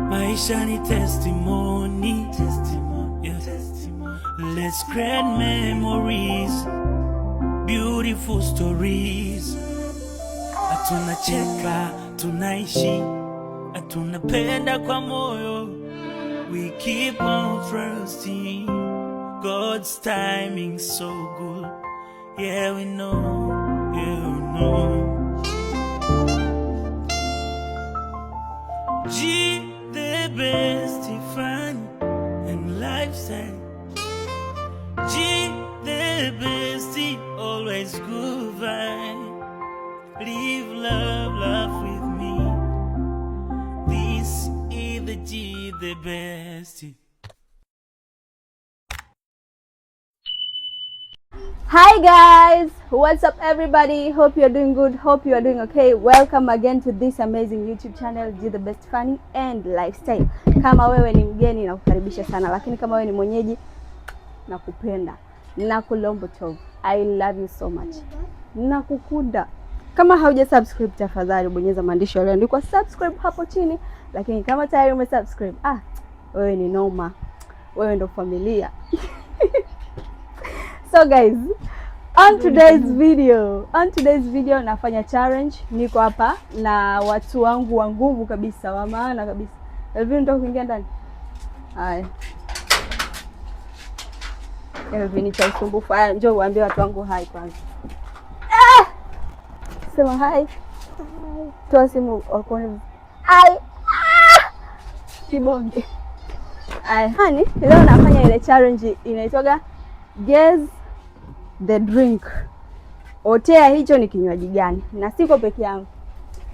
Maisha ni testimony. Yeah. Let's create memories, beautiful stories. Tunacheka, tunaishi, tunapenda kwa moyo. We keep on trusting, God's timing so good. Yeah, we know, yeah, we know. G, the best fun and lifestyle. G, the best, always good vibe. Live, love, laugh with me. This is the G, the best. Hi guys, what's up everybody? Hope you're doing good, hope you are doing okay. Welcome again to this amazing YouTube channel, G the Best Funny and Lifestyle. Kama wewe ni mgeni nakukaribisha sana, lakini kama wewe ni mwenyeji nakupenda. Nakulombo to. I love you so much. Nakukunda. Kama hauja subscribe tafadhali bonyeza maandishi yaliyoandikwa subscribe hapo chini, lakini kama tayari umesubscribe, wewe ni noma. Wewe ndo familia. So guys, on today's video nafanya challenge. Niko hapa na watu wangu wa nguvu kabisa, wa maana kabisa. Elvin ndo kuingia ndani. Haya. Elvin ni cha usumbufu. Haya, njoo uambie watu wangu hai kwanza. Sema hai. Toa simu wakone. Hai. Kibonge. Haya, hani leo nafanya ile challenge inaitwa Guess the drink. Otea hicho ni kinywaji gani? Na siko peke yangu.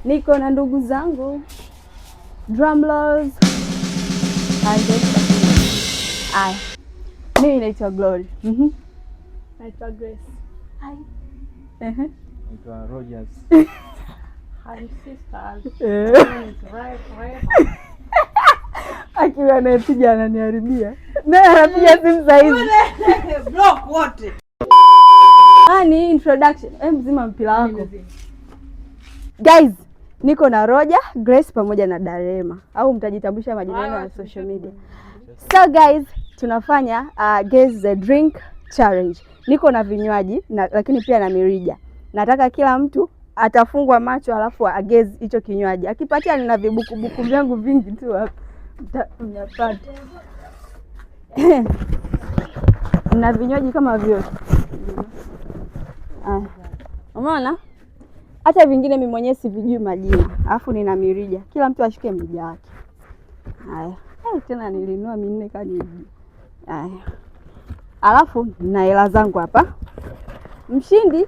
Niko na ndugu zangu. Drumlers. Aya. Mimi naitwa Glory. Naitwa Grace. Hi. Naitwa Rogers. Hi sisters. Akiwa anapiga ananiharibia. Naye anapiga simu saa hizi. Block wote. Ni introduction. Mzima mpira wako. Guys, niko na Roger, Grace pamoja na Darema. Au mtajitambulisha majina yenu ya social media. So guys, tunafanya guess the drink challenge. Niko na vinywaji lakini pia na mirija. Nataka kila mtu atafungwa macho alafu guess hicho kinywaji. Akipatia nina vibuku vyangu vingi tu hapa. Mnapata. Na vinywaji kama vyote. Umeona? Hata vingine mimi mwenyewe sivijui majina. Alafu nina mirija. Kila mtu ashike mrija wake. Haya. Tena nilinunua minne kani. Haya. Alafu na hela zangu hapa. Mshindi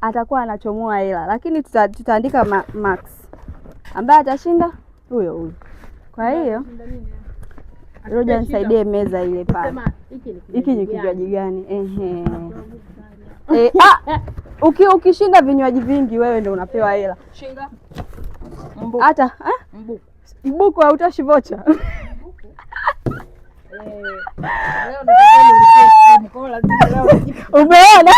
atakuwa anachomoa hela, lakini tutaandika max. Ambaye atashinda huyo. Kwa hiyo Roja nisaidie meza ile pale. Hiki ni kinywaji gani? Ukishinda vinywaji vingi wewe ndio unapewa hela. Shinga. Hata mbuku hautashi vocha. Leo nataka mkoa lazima leo. Umeona?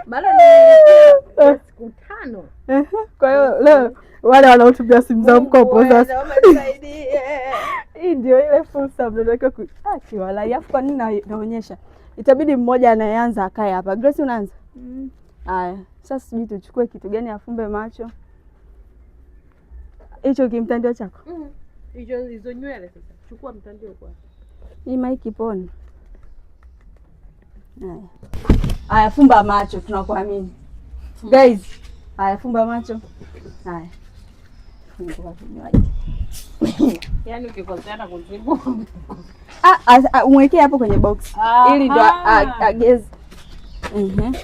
Bado ni siku 5. Kwa hiyo leo wale wanaotumia simu za mkopo sasa. Hii ndio ile fursa mnataka kiwala. Yafu kwa nini naonyesha? Itabidi mmoja anayeanza akae hapa. Grace unaanza? Haya. Sasa sijui tuchukue kitu gani afumbe macho. Hicho kimtandio chako? Hizo nywele sasa. Chukua mtandio kwa. Hii mic ipone. Haya, fumba macho tunakuamini. Guys, haya fumba macho. Haya. Fungua kinywaji. Yaani ukikosea kuzibu. Umwekee hapo kwenye box. Ili ndo guess.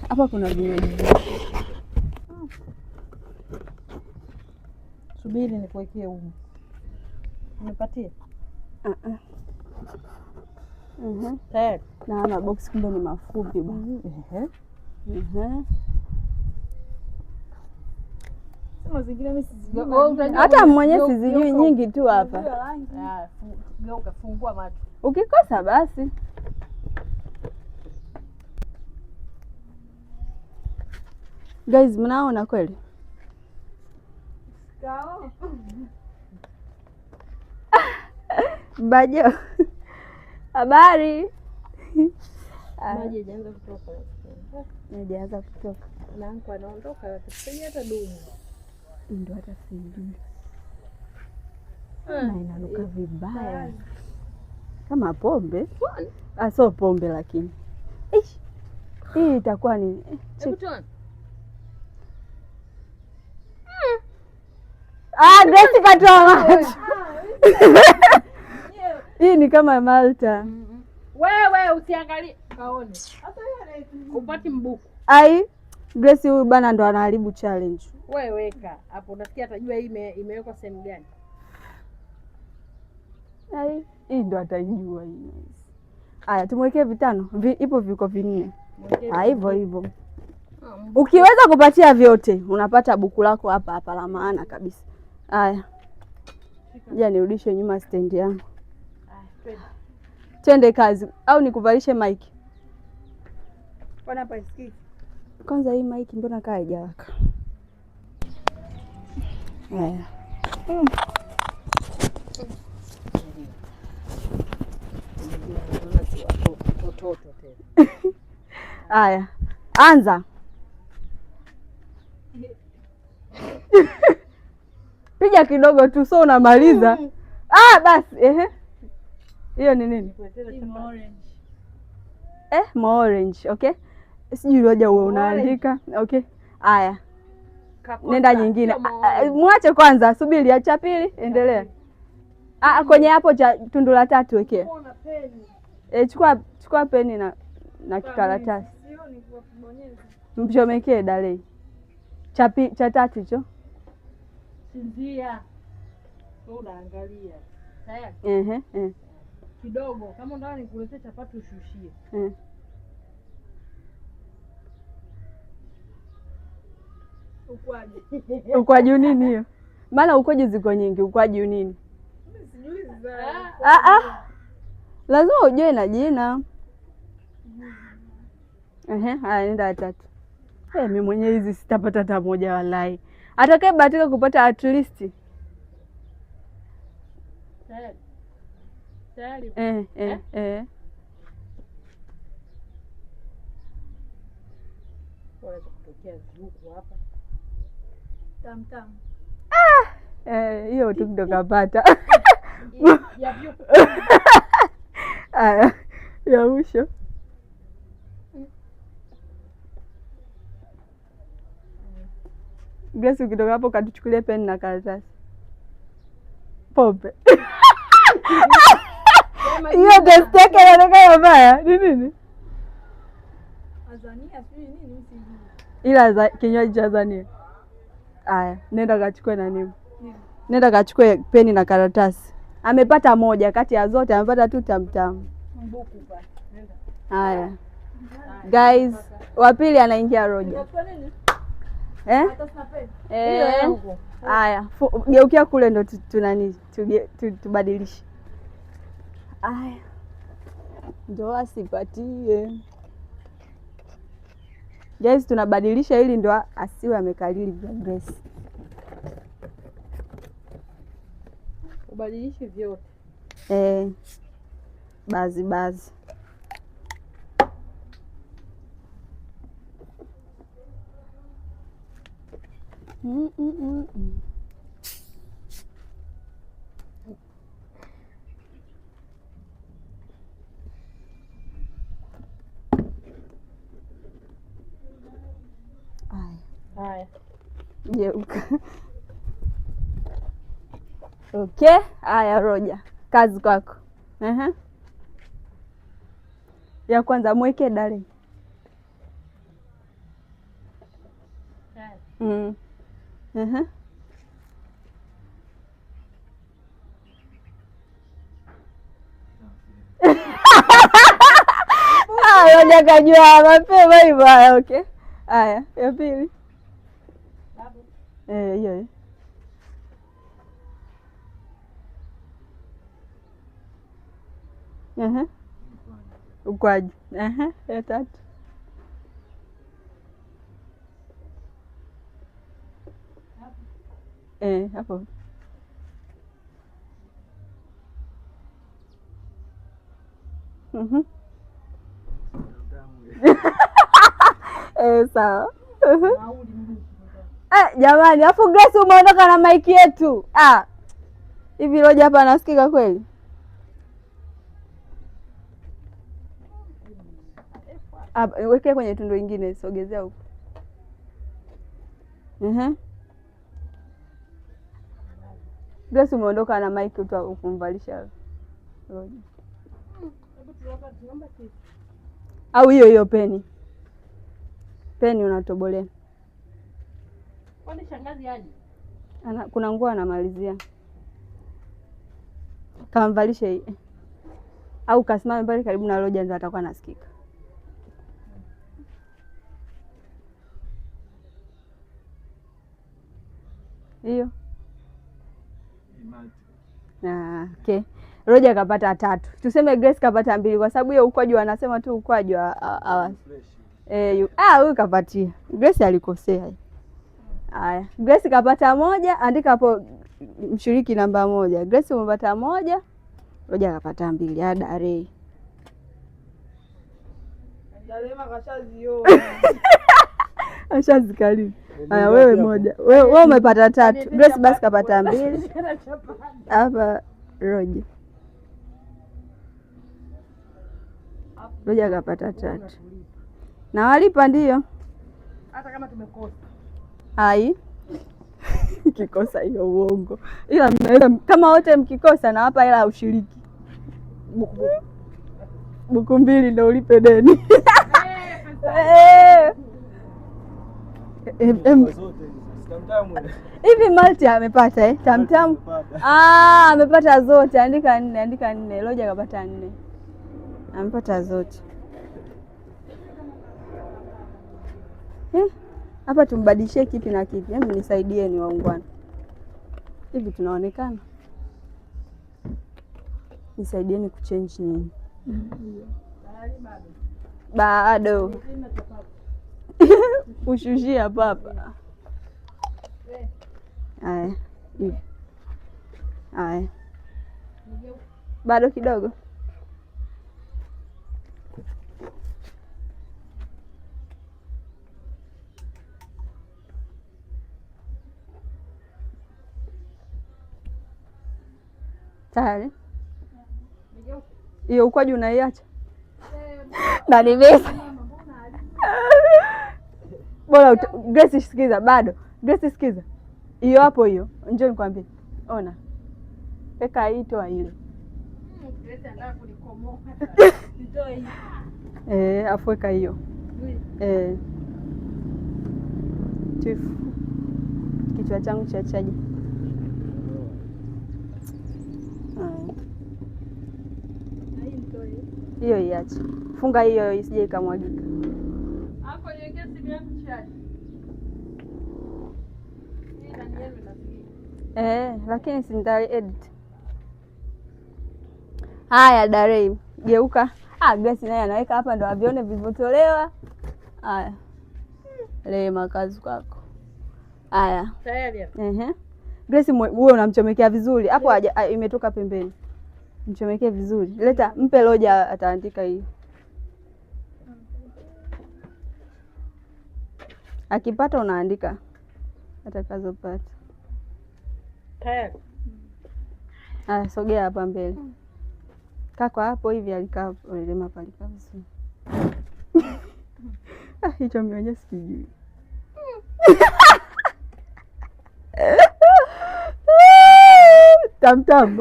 Hapa kuna vinywaji. Subiri nikuwekee huko. Unipatie? Tayari. Na box kumbe ni mafupi bwana. Sema zingine mimi sizijui. Hata mwenyewe sizijui nyingi tu hapa. Geuka fungua macho. Ukikosa basi. Guys, mnaona kweli? Bajo. Habari. Maji hajaanza kutoka. Hajaanza kutoka. Na anko anaondoka akisema hata dumu. Ndio hata sijui. Na inanuka vibaya. Kama pombe. Sio pombe lakini. Hii itakuwa ni Grace katoa macho. Hii ni kama Malta. Wewe usiangalie kaone. Hata yeye upati mbuku. Ai, Grace huyu bana ndo anaharibu challenge. Wewe weka hapo, nasikia atajua hii imewekwa sehemu gani. Ai, hii ndo atajua hii. Aya, tumwekee vitano. Ipo viko vinne. Hivyo hivyo. Ukiweza kupatia vyote, unapata buku lako hapa hapa la maana kabisa. Aya. Ngoja nirudishe nyuma stand yangu. Twende kazi au nikuvalishe mic? Mbona hapa isikiki? Kwanza hii mic mbona kaa haijawaka? Haya. Haya. Anza. Piga kidogo tu so unamaliza. Basi hiyo ni nini? Orange. Okay. Sijui roja wewe unaandika. Okay. Haya. Nenda nyingine. Mwache kwanza, subiri acha pili, endelea. Kwenye hapo cha tundu la tatu wekea. Chukua peni na kikaratasi. Mchomekee dalei. Cha tatu hicho. Sinzia. Unaangalia. Tayari? Kidogo kama unataka nikuletee chapati ushushie. Ukwaju nini hiyo? Maana ukoje ziko nyingi, ukwaju nini? Sijui lazima ujue na jina. Haya nenda ya tatu. Mimi mwenyewe hizi sitapata hata moja walai. Atakaye bahatika kupata at least. Tayari. Waweza kutokea zuku hapa. Tam. Hiyo tu ndo kapata. Aya, ya mwisho. Grace ukitoka hapo katuchukulie peni na karatasi. Pombe. Hiyo testeke inaonekana mbaya. Ni nini? Azania sijui nini usijui. Ila kinywaji cha Azania. Aya, nenda kachukue na nini? Nenda kachukue peni na karatasi. Amepata moja kati ya zote, amepata tu tamtamu. Mbuku basi. Nenda. Haya. Guys, wa pili anaingia Roja. Haya, geukia kule ndo tunani tubadilishe. Haya. Ndo asipatie. Guys, tunabadilisha ili ndo asiwe amekalili vya Grace. Ubadilishe vyote. Bazi. Haya. Geuka. Okay, haya Roja. Kazi kwako. Ya kwanza mweke dale. Roja kajua mapema hivyo. Haya, okay. Haya, ya pili. Hiyo. Ukwaju. Ya tatu. Hapo. Sawa. Jamani, afu Grace umeondoka na maiki yetu. Hivi Roja hapa anasikika kweli? Weke kwenye tundu ingine, sogezea huko. Grace umeondoka na maiki tu ukumvalisha Roja. Au hiyo peni. Peni unatobolea. Kwani shangazi aje? Kuna nguo anamalizia. Kamvalishe hii. Au kasimame pale karibu na Roja ndio atakuwa nasikika. Hiyo. Okay. Roja kapata 3. Tuseme Grace kapata 2 kwa sababu hiyo ukwaju anasema tu ukwaju huyu kapatia. Grace alikosea. Haya, Grace kapata 1, andika hapo mshiriki namba 1. Grace umepata 1, Roja kapata 2. Dare. Dalema kashazio. Ashazikali. Haya wewe 1. Wewe umepata 3. Grace basi kapata 2. Hapa Roja. Roja kapata 3. Na walipa ndio. Hata kama tumekosa. Hai. Kikosa hiyo uongo. Ila kama wote mkikosa na hapa hela ushiriki. Buku 2 ndio ulipe deni. Hivi Malti amepata Tamtam? Amepata zote. Andika 4. Roja kapata 4. Amepata zote. Hapa tumbadilishie kipi na kipi? Hebu nisaidieni waungwana. Hivi tunaonekana? Nisaidieni kuchange nini? Bado. Ushushia papa. Haya. Haya. Bado kidogo. Tayari. Hiyo ukwaju unaiacha? Na nimesa. Bora Grace sikiza bado. Grace sikiza. Hiyo hapo hiyo. Njoo nikwambie. Ona. Peka hii toa ile. Grace anataka kunikomoa. Nitoe hii. Afueka hiyo. Chifu. Kichwa changu cha chaji. Hiyo iache. Funga hiyo isije ikamwagika. Hapo niweke simu yangu chaji. Lakini si nita edit. Haya Darei, geuka. Grace naye anaweka hapa ndo avione vilivyotolewa. Haya. Lema kazi kwako. Haya. Tayari. Grace wewe unamchomekea vizuri. Hapo imetoka pembeni. Mchomekee vizuri. Leta mpe Roja ataandika hii. Akipata unaandika atakazopata. Tayari. Sogea hapa mbele. Kaka hapo hivi alikaa Lema palika vizuri. Hicho mwenyewe sikijui. Tamtam.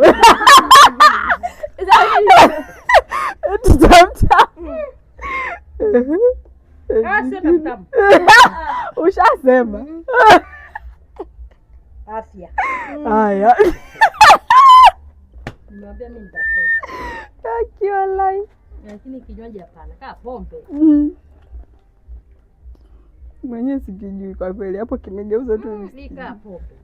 Tamtam. Ushasema. Afya. Haya. Niambia mimi nitakosa. Akiwa live. Lakini kinywaji hapana, kaa pombe. Mwenyewe sikijui kwa kweli. Hapo kimegeuza tu. Ni kaa pombe.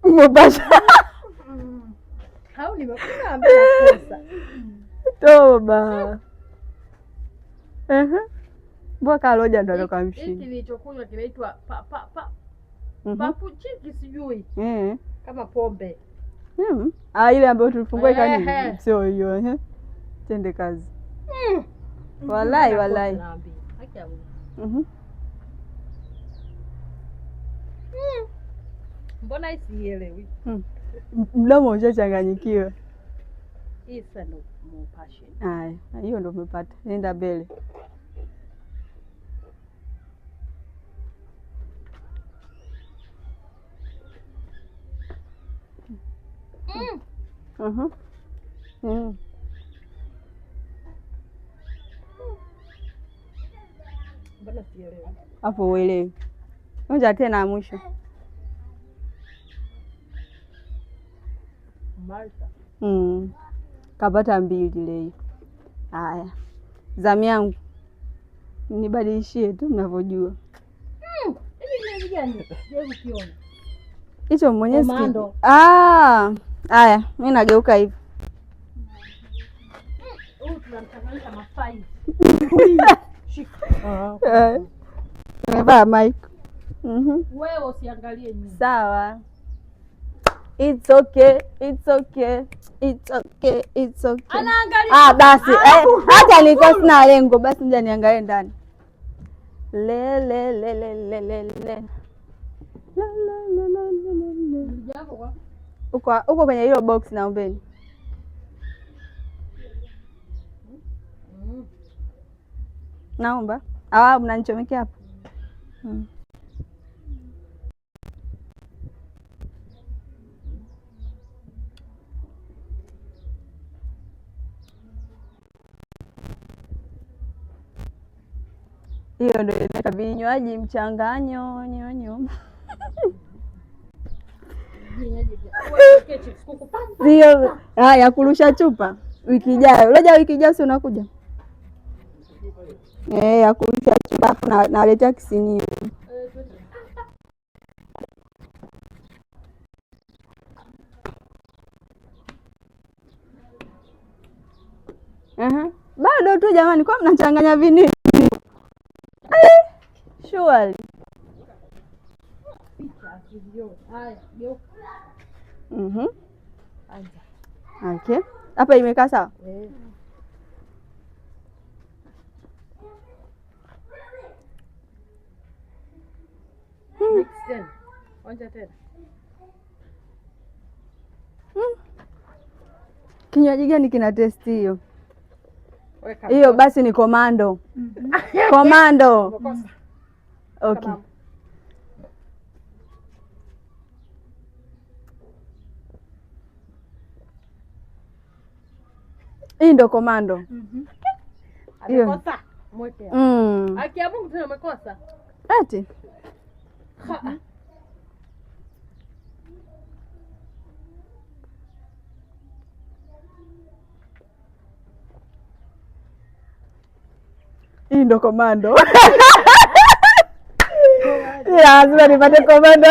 More passion. Hau nimekuwa ambaye nakosa. Toba. Mboka Roja ndo alikuwa Hiki mshindi. nilichokunywa kinaitwa papuchiki sijui. Kama pombe. Ile ambayo tulifungua kanini? Sio hiyo. Tende kazi. Walai. Haki ya Mungu. Mbona isielewi? Mdomo ushachanganyikiwa. Hii sasa ndo passion. Haya, hiyo ndo umepata. Nenda mbele. Mbona sielewi? Hapo uelewi. Onja tena mwisho. Malta. Kapata 2 leo. Haya. Zamu yangu. Nibadilishie tu mnavyojua. Hivi ni gani? Je, ukiona? Hicho mwenyewe siki. Komando. Haya, mimi nageuka hivi. Tunamchanganya mafai. Nimevaa mic. Wewe usiangalie nyuma. Sawa. It's okay. Anaangalia. Basi. Hata nilikuwa sina lengo, basi nje niangalie ndani. Le. Uko kwenye hilo box naombeni. Naomba. Mnanichomekea hapo. Hiyo ndio inaitwa vinywaji mchanganyo nyonyo. Hiyo ya kurusha chupa wiki ijayo. Unajua wiki ijayo si unakuja? Ya kurusha chupa na naletea kisinio. Bado tu jamani, kwa mnachanganya vinini? Surely. Okay. Hapa imekaa sawa? Onja tena. Kinywaji gani kina testi hiyo? Hiyo basi ni Komando. Komando. Okay. Hii ndo Komando. Amekosa. Mwekea. Haki ya Mungu tena umekosa. Ati. Hii ndo Komando. Lazima nipate Komando.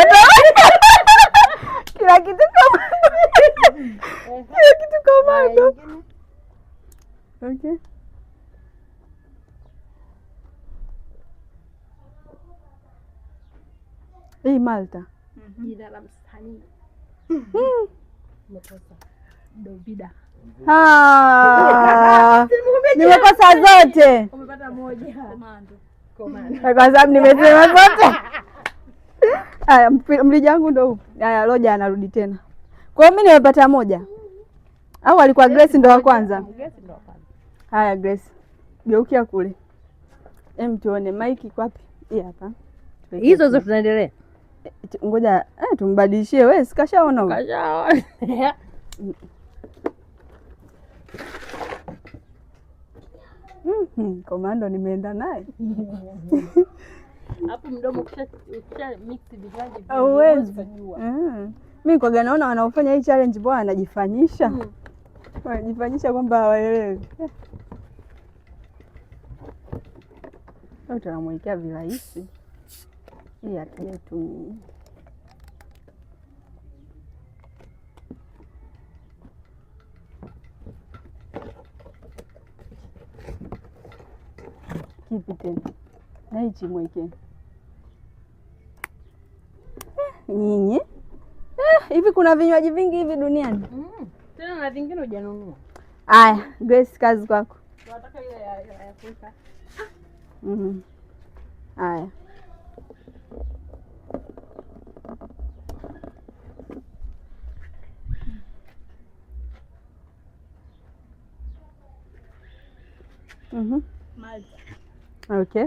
Kila kitu Komando. Okay. Hii Malta. Jina la msanii. Umekosa. Dovida. Nimekosa zote. Umepata moja. Komando. Kwa sababu nimesema zote. Haya, mlija wangu ndo huu. Haya, Roja anarudi tena. Kwa hiyo mimi nimepata moja. Au alikuwa Grace ndo wa kwanza? Grace ndo wa kwanza. Haya Grace. Geukia kule. Tuone maiki kwa wapi? Hii hapa. Hizo zote tunaendelea. Ngoja tumbadilishie wewe, sikashaona. Kashaona. Komando nimeenda naye. Hapo mdomo kisha mix vinywaji. Hauwezi kujua. Mimi kwa naona wanaofanya hii challenge bwana wanajifanyisha. Wanajifanyisha kwamba hawaelewi. Sasa tunamwekea virahisi. Hii hatujatumia. Kipi tena? Na hichi mweke. Nyinyi? Hivi kuna vinywaji vingi hivi duniani? Tena na vingine hujanunua. Aya, Grace, kazi kwako. Tunataka ile ya kuweka. Aya. Malta. Okay.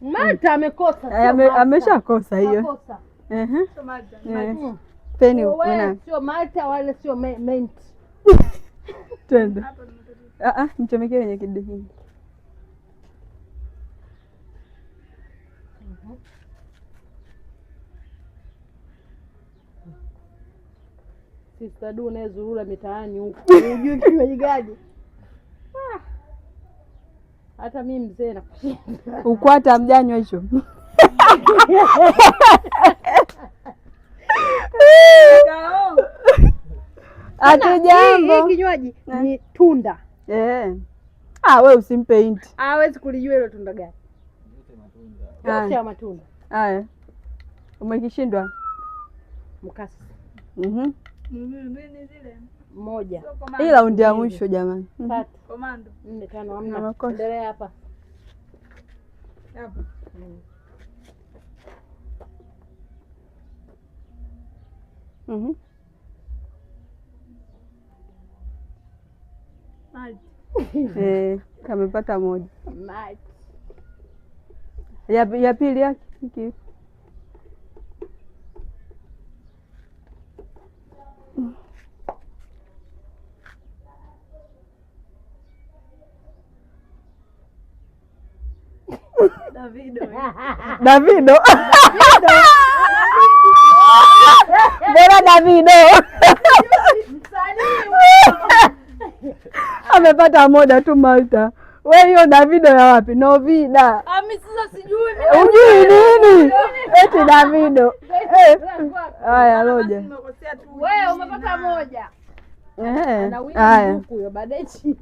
Malta amekosa. Ameshakosa hiyo. Sio Malta. Peni Wewe sio Malta wala sio mint. Twende. Mchomekee wenye kidini. Sister Du unayezurura mitaani huko. Unajua kinywaji gani? Hata mimi mzee nakushinda. Ukwata mjanywa hicho. Hatujambo. Hii kinywaji ni tunda. Wewe usimpe inti. Hawezi kulijua hilo tunda gani. Yote ya matunda. Haya. Umekishindwa? Mkasi. Nini zile? Moja. Hii raundi ya mwisho jamani. 3. Komando. 4, 5 hamna. Endelea hapa. Hapa. Kamepata moja. Mate. Ya pili yake hiki. Davido. Bora Davido. Amepata moja tu Malta. Wewe hiyo Davido ya wapi? Novida. Mimi sasa sijui. Ujui nini? Eti Davido. Haya Roja. Wewe umepata moja. Haya. Huyo baadaye chini.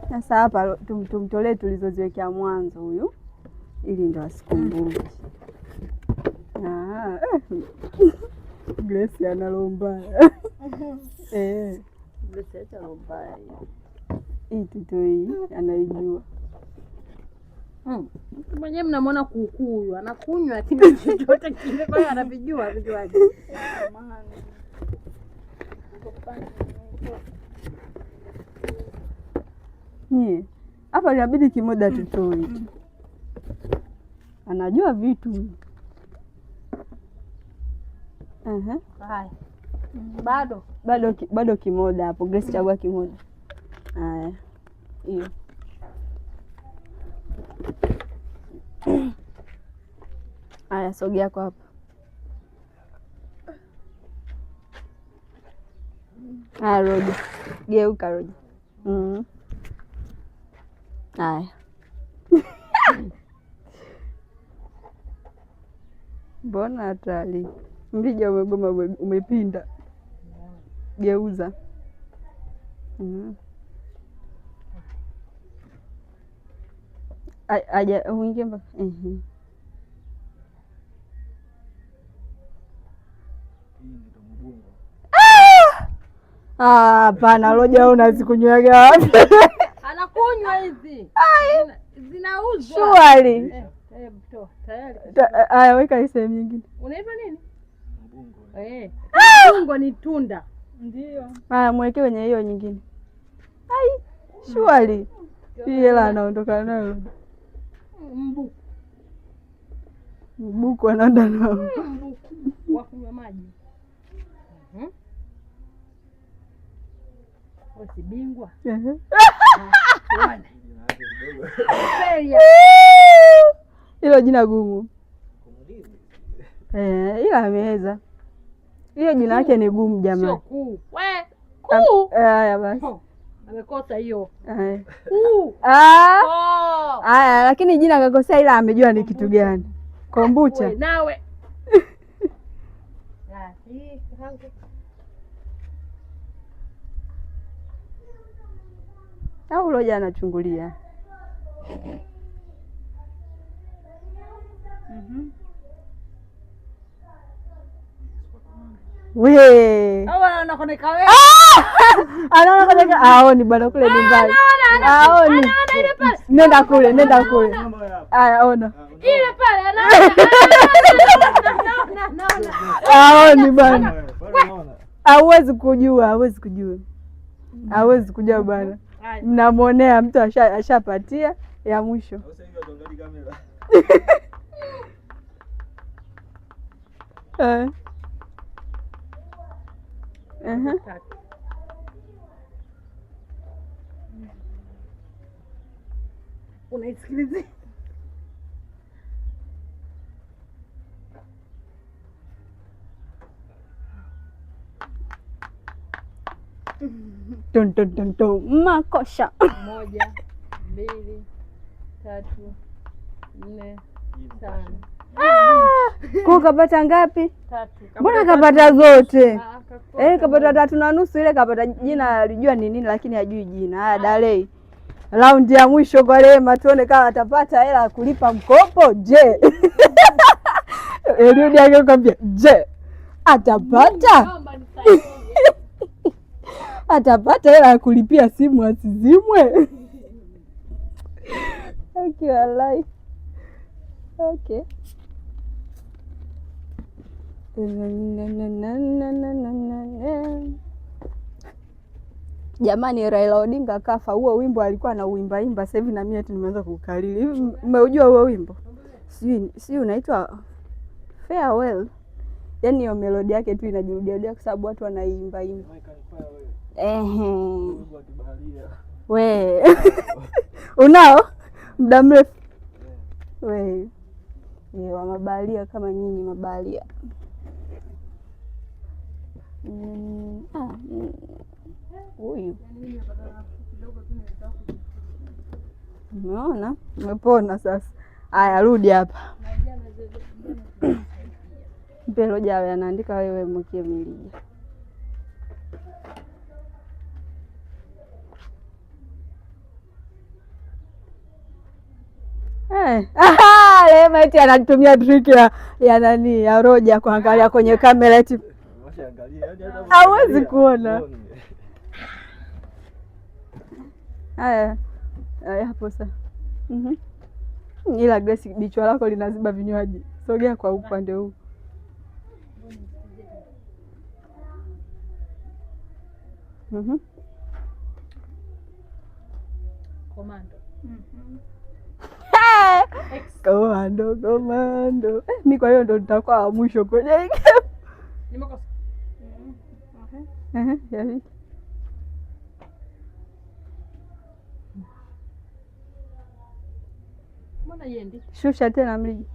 Sasa hapa tumtolee tulizoziwekea mwanzo huyu ili ndo asikumbuke. Grace analomba. Grace analomba. Hii tuto hii anaijua. Mwenyewe mnamwona kuukuu huyu anakunywa kitu chochote kile kwa hiyo anavijua vijuaje. Hapa inabidi kimoja tutoe. Anajua vitu. Haya. Bado kimoja hapo. Grace chagua kimoja. Haya. Hiyo. Haya, sogea kwa hapa. Haya Roja. Geuka Roja. Haya. Mbona hatari? Mbija umegoma umepinda. Geuza. Aja uingie mpaka. Hapana, Roja unazikunywaga wapi? Anakunywa hizi. Zinauzwa. Shwari. Tayari. Haya, weka sehemu nyingine. Unaiva nini? Mbungo. Mbungo ni tunda. Ndio. Haya, mweke kwenye hiyo nyingine. Shwari. Hii hela anaondoka nayo. Mbuku anaenda nao. Mbuku wa kunywa maji. Usibingwa. Hilo jina gumu. Ila ameweza. Hiyo jina lake ni gumu jamani. Sio kuu. Kuu. Haya basi. Amekosa hiyo. Kuu. Haya, lakini jina kakosea ila amejua ni kitu gani. Kombucha. Nawe. Au Roja anachungulia. We. Anaona kwenye kamera. Anaona kwenye kamera. Aoni bwana kule ni mbali. Aoni. Nenda kule. Aya ona. Ile pale anaona. Aoni bwana. Hawezi kujua bwana. Mnamuonea mtu ashapatia ya mwisho. Unaisikiliza? Ton makosha. 1, 2, 3, 4, 5. Kwa kapata ngapi? 3. Mbona kapata zote? Kapata 3.5. Ile kapata jina alijua ni nini lakini hajui jina. Haya Dalei. Raundi ya mwisho kwa Rema tuone kama atapata hela ya kulipa mkopo. Je. Eliudi angekwambia, "Je, atapata?" Atapata hela ya kulipia simu asizimwe. Walai. Okay. Jamani, Raila Odinga kafa. Huo wimbo alikuwa anauimba sasa hivi na mimi eti nimeanza kukalili. Hivi umeujua huo wimbo? Sijui unaitwa Farewell. Yaani hiyo melodi yake tu inajirudia kwa sababu watu wanaimba. We. Unao muda mrefu. We. Wa mabaharia kama nyinyi mabaharia. Huyu. Umeona? Umepona sasa. Aya, rudi hapa. Mpelo jawe anaandika wewe mkie Milija. Rema eti anatumia trick ya nani ya Roja kuangalia kwenye kamera eti hawezi kuona. Haya hapo sasa. Ila Grace bichwa lako linaziba vinywaji. Sogea kwa upande huu. Komando. Mimi kwa hiyo ndo nitakuwa wa mwisho kwenye game. Nimekosa. Yaani. Mbona yendi? Shusha tena Mliji.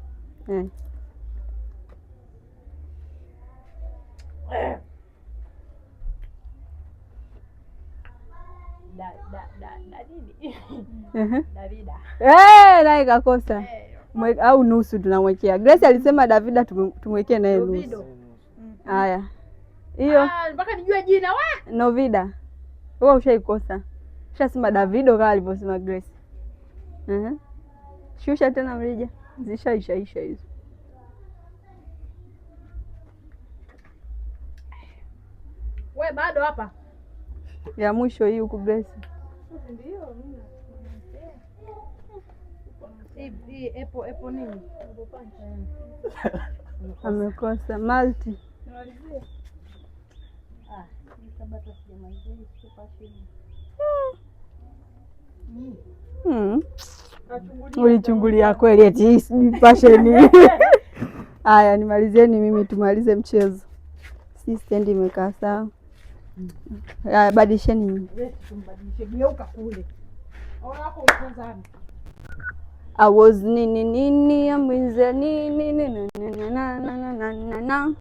Davida. Naye kakosa. Au nusu tunamwekea. Grace alisema Davida tumwekee naye nusu. Haya. Hiyo mpaka nijue jina wa? Novida. Wewe ushaikosa. Ushasema Davido kama alivyosema Grace. Shusha tena Mlija. Zishaisha hizo. We bado hapa. Ya mwisho hii huko Grace. Ndio mimi. Epo nini? Amekosa multi. Ulichungulia kweli eti passion. Haya, nimalizieni mimi tumalize mchezo. Si stand imekaa sawa. Haya, badilisheni. Tumbadilishe geuka kule. Ona hapo ukonzani. I was nini ya mwize nini na.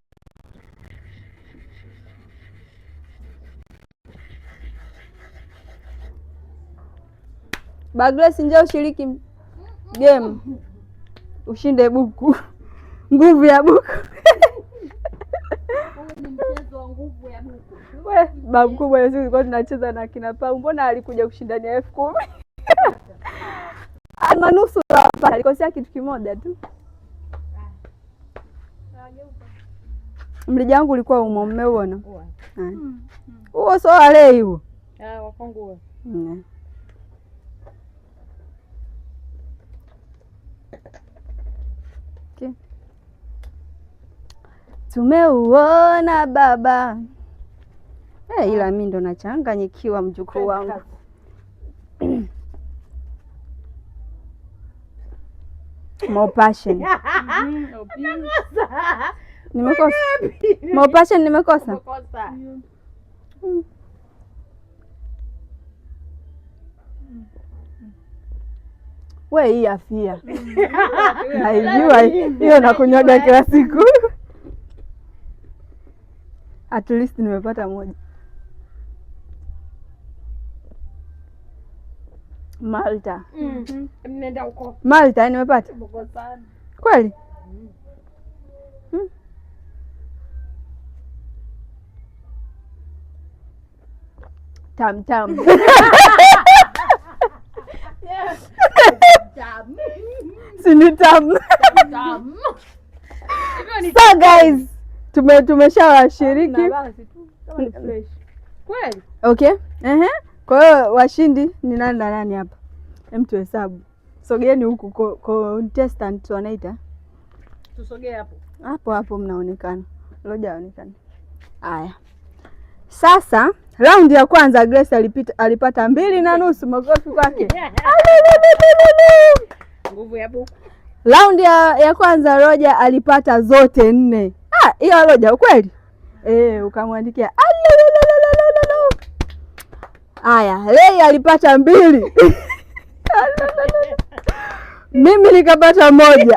Bagres njoo ushiriki game. Ushinde buku. Nguvu ya buku. Ni mchezo wa nguvu ya buku. We, babu kubwa sisi kwa tunacheza na kina Pau. Mbona alikuja kushindania 10,000? Almanusu hapa alikosea kitu kimoja tu. Mlija wangu ulikuwa umo, mmeuona? Huo sio wale huo. Wakongo huo. Okay. Tumeuona baba. Ila mimi ndo nachanganyikiwa mjukuu wangu. More passion. Nimekosa. More passion nimekosa. We hii afia. Naijua hiyo nakunywaga kila siku. At least nimepata moja. Malta. Nenda huko. Malta nimepata. Kweli? Tam tam. Sini tam. So guys, tumeshawashiriki. Kweli? Okay. Kwa hiyo washindi ni nani na nani hapa? Tuhesabu. Sogeeni huku contestant wanaita. Tusogee hapo. Hapo mnaonekana. Loja aonekane. Haya. Sasa raundi ya kwanza Grace alipata 2.5. Makofi kwake. Nguvu ya buku. Raundi ya kwanza Roger alipata zote 4. Hiyo Roger ukweli? Ukamwandikia. Haya, Lei alipata 2. Mimi nikapata 1.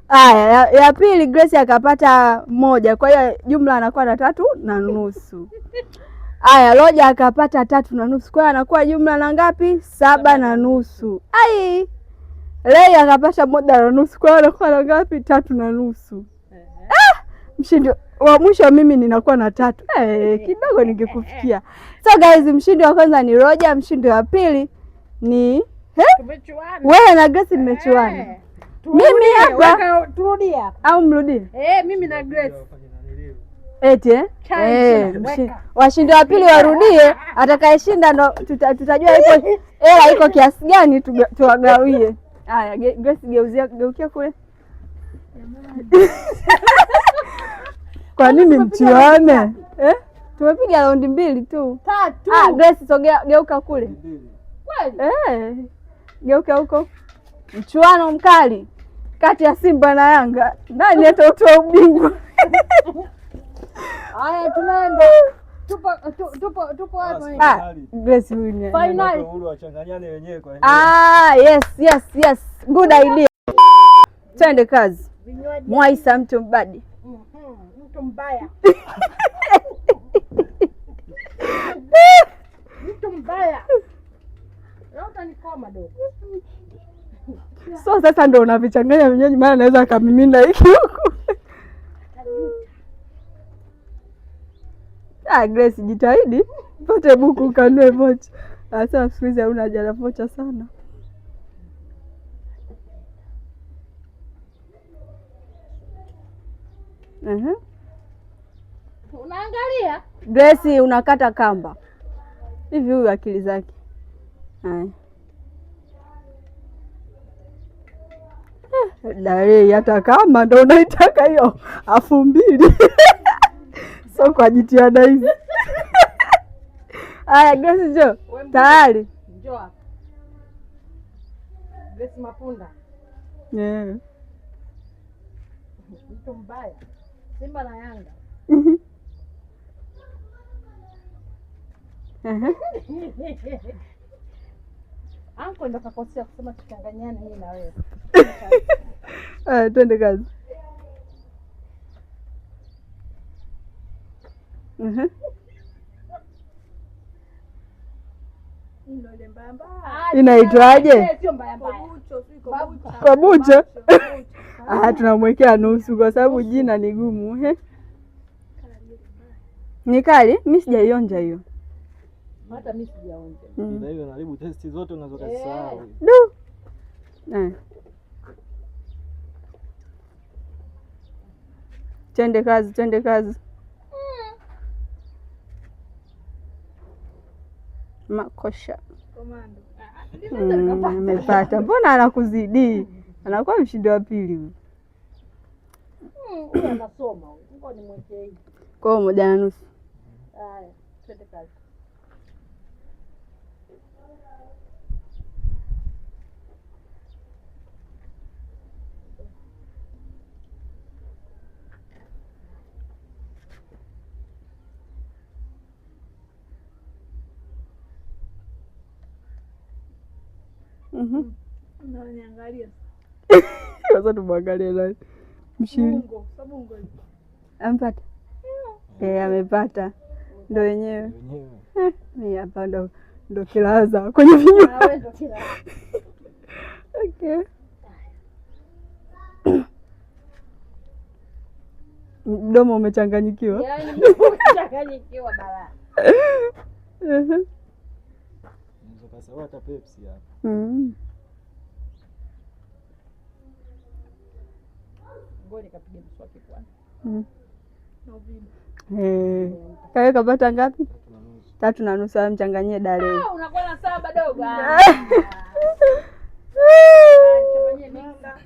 Haya, ya pili Grace akapata 1. Kwa hiyo jumla anakuwa na 3.5. Haya, Roger akapata 3.5. Kwa hiyo anakuwa jumla na ngapi? 7.5. Lei akapata 1.5. Kwa hiyo anakuwa na ngapi? 3.5. Mshindi wa mwisho mimi ninakuwa na 3. Kidogo ningekufikia. So guys, mshindi wa kwanza ni Roger, mshindi wa pili ni wewe na Grace mmechuana. Mimi hapa turudia au mrudie? Mimi na Grace. Eti washindi wa pili warudie, atakayeshinda ndo tutajua hela iko kiasi gani tuwagawie. Haya, Grace geukia kule. Kwa nini mchuane? Tumepiga raundi 2 tu. 3. Grace geuka kule. Kweli? Geuka huko. Mchuano mkali kati ya Simba na Yanga. Nani atatoa ubingwa? Haya, tunaenda. Tupo hapo. Grace win. Finali. Wachanganyane wenyewe kwa Yes. Good idea. Twende kazi. Mwaisa mtu mbadi. Mtu mbaya. Mtu mbaya. Leo utanikoma dogo. So sasa ndo unavichanganya vinywaji, maana naweza akamimina hiki huku. Grace jitahidi pate buku kanue vocha. Sasa siku hizi hauna haja na vocha sana. Unaangalia? Grace unakata kamba. Hivi huyu akili zake. Dare hata kama ndo unaitaka hiyo 2,000. So kwa jitihada hizi. Haya Grace njoo. Tayari. Njoo hapa. Grace Mapunda. Mtu mbaya. Simba na Yanga. Anko ndo kakosea kusema tuchanganyane mimi na wewe. Twende kazi. Inaitwaje? Sio mbaya mbaya. Kabucha. Tunamwekea nusu kwa sababu jina ni gumu. Ni kali? Mimi sijaionja hiyo. Hata mimi sijaonja. Ndio hiyo naribu testi zote unazokasahau. Du. Twende kazi. Makosha. Komando. Amepata. Mbona anakuzidi? Anakuwa mshindi wa pili huyu. Huyu anasoma huyu. Ngoja nimwekee hii. Kwa 1.5. Haya, twende kazi. Unaniangalia. Sasa tumwangalie nani mshindi. Sabungo. Ampata. Amepata. Ndio wenyewe. Mimi hapa ndo kilaza kwenye vinywa. Wewe ndo kilaza. Okay. Mdomo umechanganyikiwa. Yaani mimi umechanganyikiwa balaa. Unaweza kasahau hata Pepsi hapa. Ngoja nikapiga mswaki kwanza. Na uvimbe. Kawe kapata ngapi? 3.5. Mchanganyie dale. Unakuwa na sawa dogo. Changanyie mixer.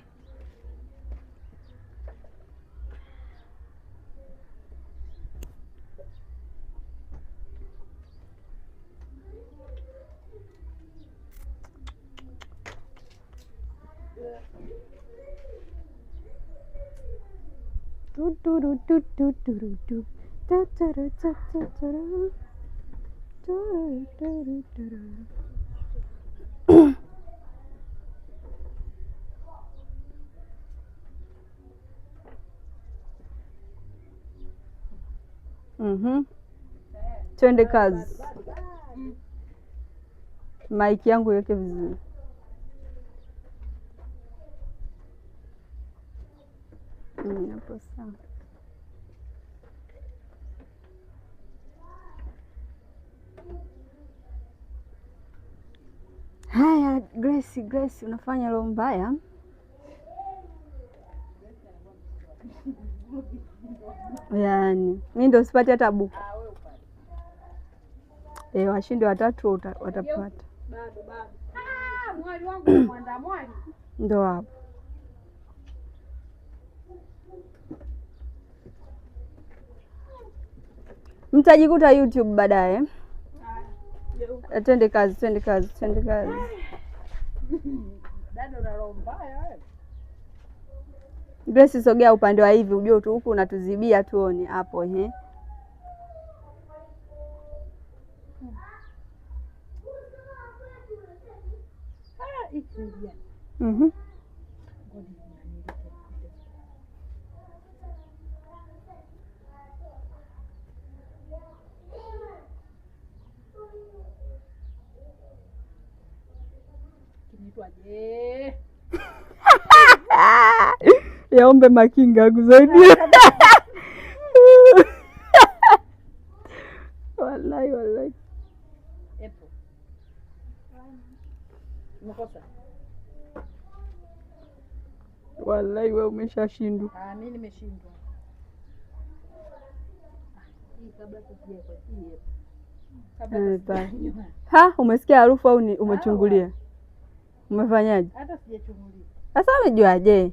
Twende kazi. Maiki yangu iweke vizuri. Hapo sawa. Haya, Grace, unafanya roho mbaya. Yaani, mimi ndio sipati hata buku. Washindi 3 watapata. Bado. Mwali wangu ni mwanda mwali. Ndio hapo. Mtajikuta YouTube baadaye. Twende kazi. Dada una roho mbaya wewe. Grace, sogea upande wa hivi ujue tu huku unatuzibia tuone hapo Yaombe makinga akusaidie. Wallahi. Epo. Umekosa. Wallahi wewe umeshashindwa. Mimi nimeshindwa. Hii kabla tuje kwa hii. Ha, umesikia harufu au umechungulia? Umefanyaje? Hata sijachungulia. Sasa umejuaje?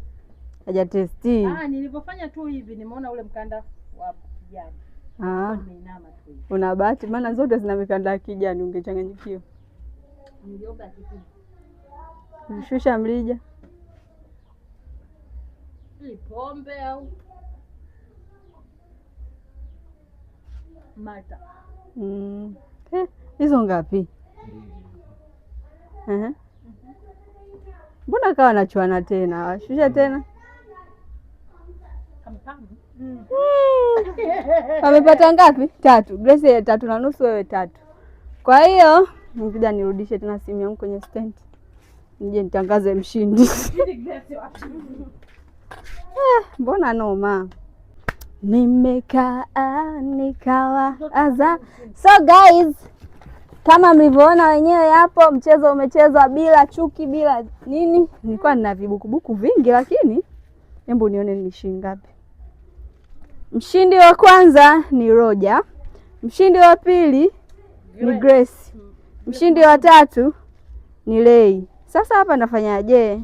Hajatesti. Nilipofanya tu hivi nimeona ule mkanda wa kijani. Nimeinama tu hivi. Una bahati maana zote zina mikanda ya kijani, ungechanganyikiwa. Niliomba kitu. Shusha mlija. Ni pombe au Malta? Hizo ngapi? Mbona kawa nachuana tena? Shusha tena. Amepata ngapi? 3. Grace 3.5, wewe 3. Kwa hiyo nikija nirudishe tena simu yangu kwenye stand. Nije nitangaze mshindi. Mbona noma? Nimekaa nikawaza. So guys, Kama mlivyoona wenyewe hapo, mchezo umechezwa bila chuki, bila nini. Nilikuwa nina vibukubuku vingi, lakini hebu nione ni shilingi ngapi. Mshindi wa kwanza ni Roger, mshindi wa pili ni Grace, mshindi wa tatu ni Lei. Sasa hapa nafanyaje?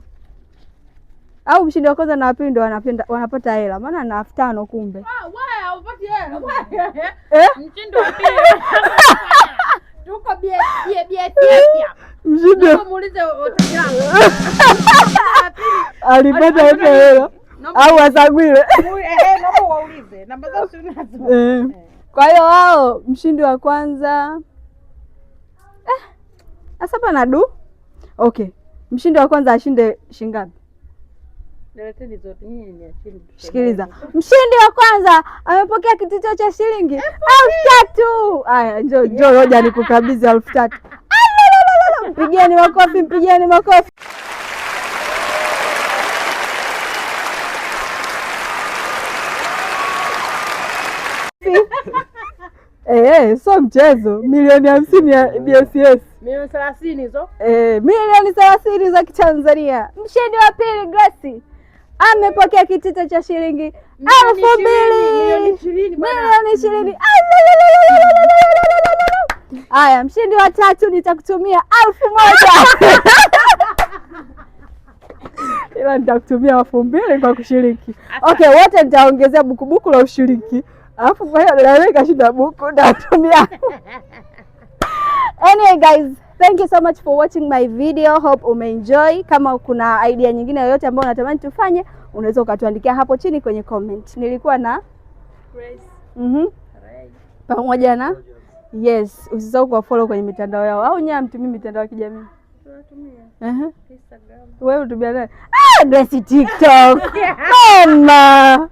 Au mshindi wa kwanza na wa pili ndio wanapata hela? Maana na 5,000 kumbe. Wewe upati hela. Mshindi wa pili. Tuko bie mshindi muulize wateja wangu. alipata hela au Asagwile? Naomba waulize. Namba zao si unazo. Kwa hiyo wao mshindi wa kwanza asapa na du. Okay. Mshindi wa kwanza ashinde shilingi ngapi? Nileteni zote nyinyi ni ashinde. Sikiliza. Mshindi wa kwanza amepokea kitita cha shilingi 3,000. Haya, njoo Roger nikukabidhi 3,000. Mpigieni makofi, mpigieni makofi. So mchezo milioni 50 ya BSS. Milioni 30 hizo. Milioni 30 za Kitanzania. Mshindi wa pili Grace amepokea kitita cha shilingi 2,000. Milioni 20. Haya, mshindi wa tatu nitakutumia 1,000. Ila nitakutumia 2,000 kwa kushiriki. Okay, wote nitaongezea bukubuku la ushiriki. Alafu kwa hiyo leo kashinda buku natumia. Anyway guys, thank you so much for watching my video. Hope umeenjoy. Kama kuna idea nyingine yoyote ambayo unatamani tufanye, unaweza ukatuandikia hapo chini kwenye comment. Nilikuwa na Grace. Pamoja na yes, usisahau kwa follow kwenye mitandao yao. Au nyinyi mtumii mitandao ya kijamii? Tunatumia. Instagram. Wewe utumia nani? Grace TikTok. Mama.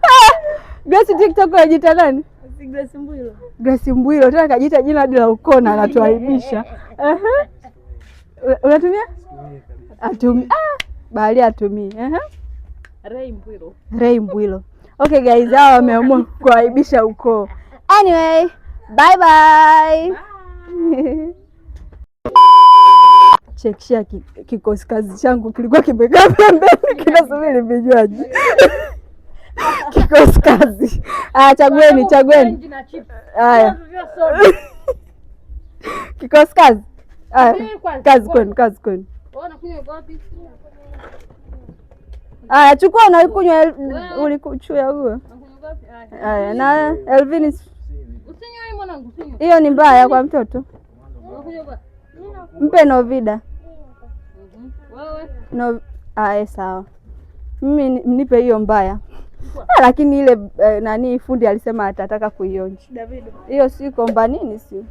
Grace TikTok unajiita nani? Grace Mbwilo. Grace Mbwilo, tena kajiita jina hadi la ukoo na anatuaibisha. Unatumia? Atumia. Bali atumii. Ray Mbwilo. Okay guys, hao wameamua kuaibisha ukoo. Anyway, bye bye. Chekshia kikosi kazi changu kilikuwa kimekaa pembeni kinasubiri vinywaji. Kikosi kazi. Chagueni. Haya. Kikosi kazi. Kazi kwenu. Haya, chukua unaikunywa ulikuchuya huo. Haya, na Elvin usinywe mwanangu, usinywe. Hiyo ni mbaya kwa mtoto. Mpe Novida. Wewe? Sawa. Mimi nipe hiyo mbaya. Lakini ile nani fundi alisema atataka kuionja. David. Hiyo si komba nini si?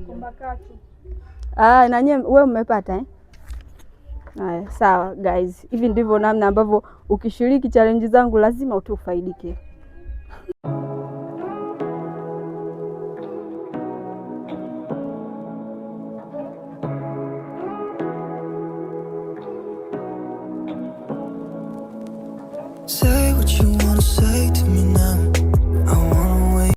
Komba katu. Na nyie wewe umepata Haya, sawa guys. Hivi ndivyo namna ambavyo ukishiriki challenge zangu lazima utufaidike. Say what you wanna say to me now.